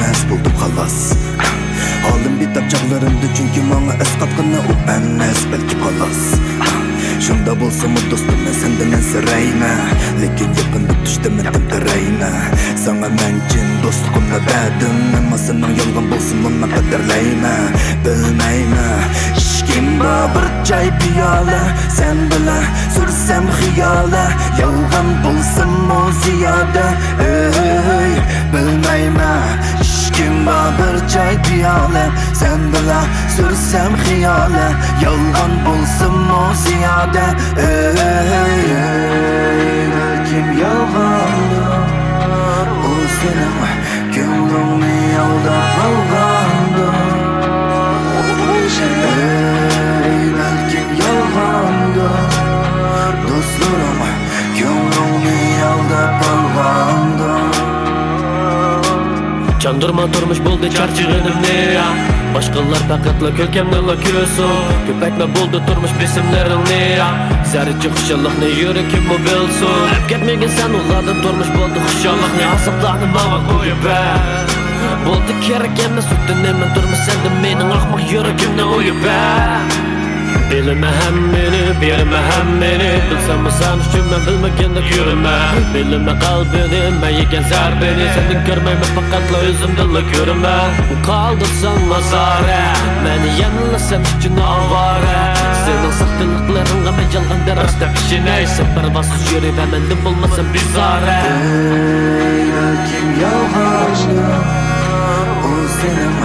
emas buldum xalas. Halim bitap çağlarımdı çünkü bana esqatqını o emas belki xalas. Şunda bolsa mı dostum ben senden ensireyme, lekin yakında düştemedim tereyme. Sana menkin dostluğumla bədim, ama senin yolgun bolsun bunu qadarlayma. Bilmeyme işkim ba bir çay piyala, sen bila sürsem xiyala, yolgun bolsun o ziyade. Bilmeyme işkim ba bir çay piyala, sen bila sürsem xiyala, yolgun bolsun o ziyade. Belkim yolgandır o senin gönlünü aldap algandır. Belkim yolgandır dostlarım gönlünü aldap algandır. Çandırma durmuş buldu çarçığınım ne ya? Başkalar paketla kölkemle lakıyorsun. Köpekle buldu durmuş besimlerin ne ya? Zerrece huşallık ne yürekim o bilsin. Hep gitmegin sen oladın durmuş buldu huşallık ne? Asaplarını mava koyu be. Buldu kerek emme sütten emin durmuş sende menin akmak yürekimle uyu be. Bilme hem beni, bilme hem beni. Bilsem mi sen üstüme bilmeken de yürüme. Bilme kalbini, ben yeken zar beni. Senin görmeyme fakatla özümdülle görüme. Kaldırsan nazare, beni yanılasam için avare. Senin sahtılıklarınla ben yalgan derasta pişine. Sen pervasız yürü ve mendin bulmasın bir zare. Belkim yolgandır o senin